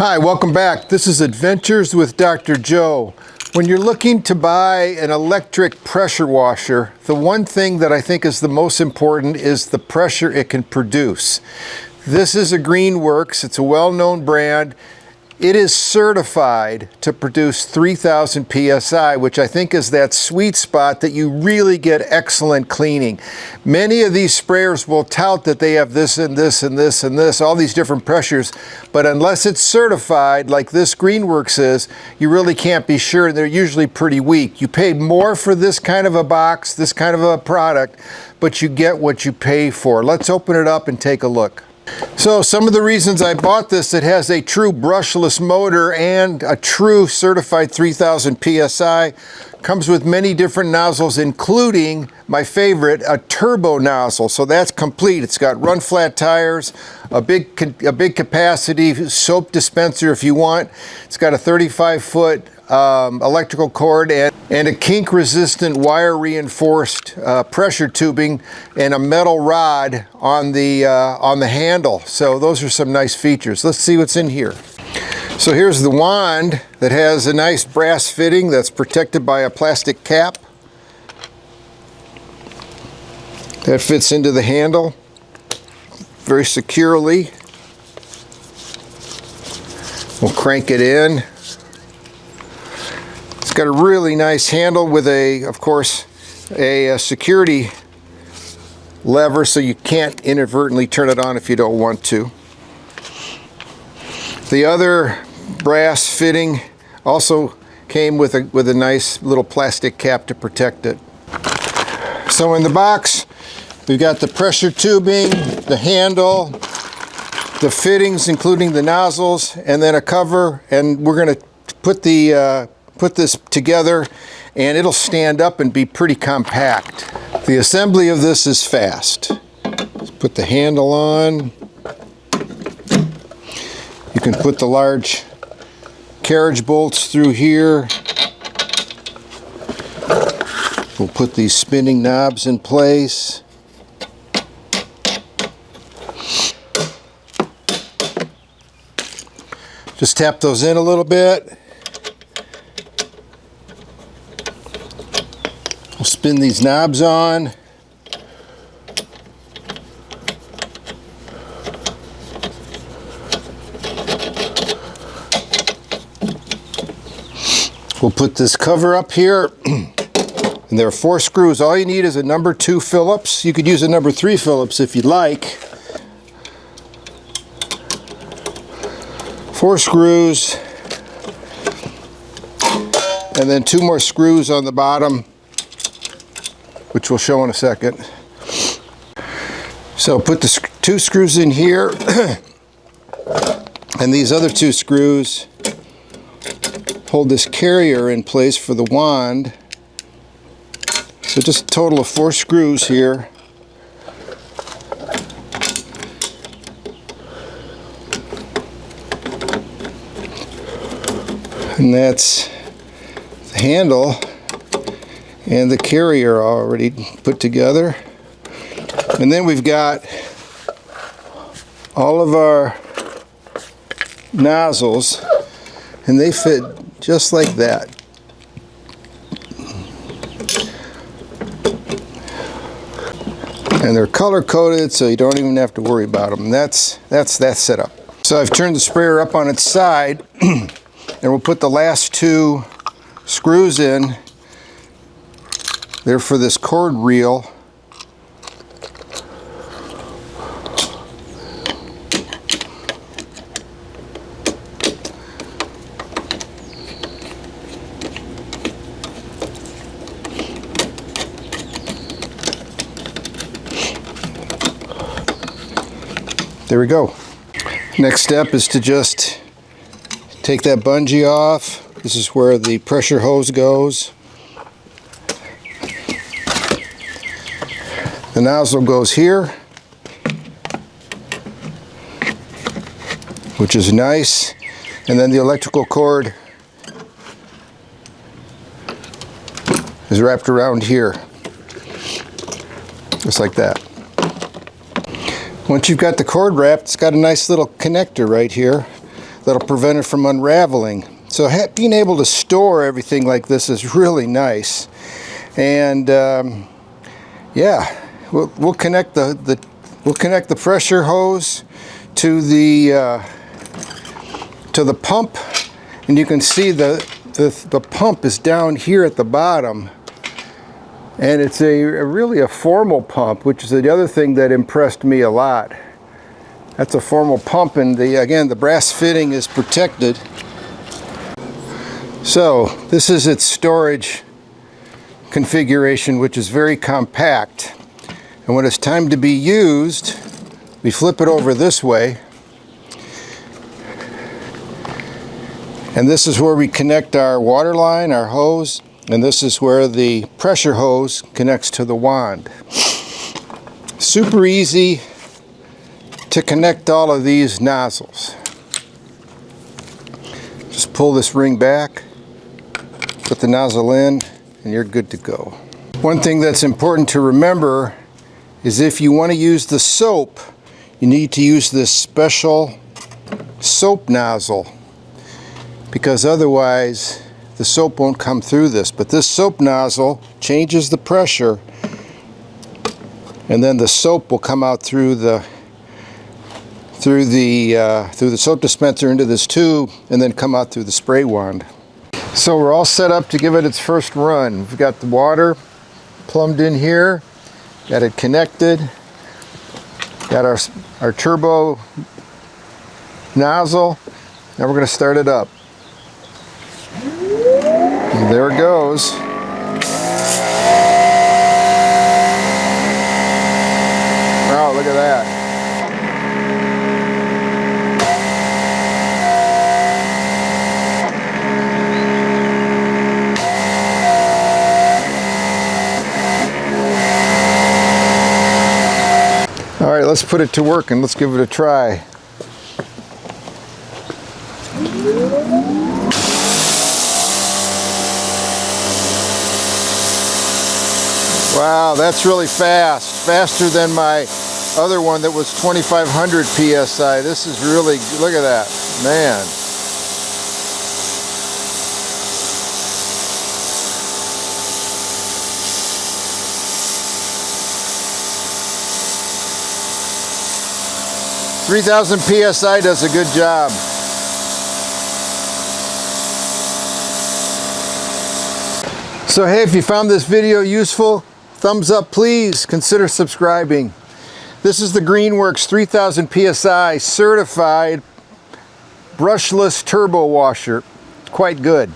Hi, welcome back. This is Adventures with Dr. Joe. When you're looking to buy an electric pressure washer, the one thing that I think is the most important is the pressure it can produce. This is a Greenworks. It's a well-known brand. It is certified to produce 3000 psi, which I think is that sweet spot that you really get excellent cleaning. Many of these sprayers will tout that they have this and this and this and this, all these different pressures, but unless it's certified like this Greenworks is, you really can't be sure. They're usually pretty weak. You pay more for this kind of a box, this kind of a product, but you get what you pay for. Let's open it up and take a look. So some of the reasons I bought this, it has a true brushless motor and a true certified 3000 psi. Comes with many different nozzles, including my favorite, a turbo nozzle. So that's complete. It's got run flat tires, a big capacity soap dispenser if you want. It's got a 35-foot electrical cord and a kink resistant wire reinforced pressure tubing and a metal rod on the handle. So those are some nice features. Let's see what's in here. So here's the wand that has a nice brass fitting that's protected by a plastic cap. That fits into the handle very securely. We'll crank it in. It's got a really nice handle with of course, a security lever so you can't inadvertently turn it on if you don't want to. The other brass fitting also came with a nice little plastic cap to protect it. So in the box, we've got the pressure tubing, the handle, the fittings including the nozzles, and then a cover, and we're going to put this together and it'll stand up and be pretty compact. The assembly of this is fast. Let's put the handle on. You can put the large carriage bolts through here. We'll put these spinning knobs in place. Just tap those in a little bit. We'll spin these knobs on. We'll put this cover up here, and there are 4 screws. All you need is a number 2 Phillips. You could use a number 3 Phillips if you'd like. 4 screws, and then 2 more screws on the bottom, which we'll show in a second. So put the 2 screws in here, and these other 2 screws hold this carrier in place for the wand. So just a total of 4 screws here. And that's the handle and the carrier already put together. And then we've got all of our nozzles, and they fit just like that. And they're color coded, so you don't even have to worry about them. That's that setup. So I've turned the sprayer up on its side, and we'll put the last 2 screws in. They're for this cord reel. There we go. Next step is to just take that bungee off. This is where the pressure hose goes. The nozzle goes here, which is nice, and then the electrical cord is wrapped around here, just like that. Once you've got the cord wrapped, it's got a nice little connector right here. that'll prevent it from unraveling. So being able to store everything like this is really nice. And yeah, we'll connect the pressure hose to the pump, and you can see the pump is down here at the bottom, and it's really a formal pump, which is the other thing that impressed me a lot. That's a formal pump, and again, the brass fitting is protected. So this is its storage configuration, which is very compact. And when it's time to be used, we flip it over this way. And this is where we connect our water line, our hose, and this is where the pressure hose connects to the wand. Super easy to connect all of these nozzles. Just pull this ring back, put the nozzle in, and you're good to go. One thing that's important to remember is if you want to use the soap, you need to use this special soap nozzle, because otherwise the soap won't come through this. But this soap nozzle changes the pressure, and then the soap will come out through the soap dispenser into this tube, and then come out through the spray wand. So we're all set up to give it its first run. We've got the water plumbed in here, got it connected, got our turbo nozzle. Now we're going to start it up. And there it goes. Wow, look at that. All right, let's put it to work and let's give it a try. Wow, that's really fast. Faster than my other one that was 2500 psi. This is really, look at that, man. .3000 psi does a good job. So hey, if you found this video useful, thumbs up please, consider subscribing. This is the Greenworks 3000 psi certified brushless turbo washer. Quite good.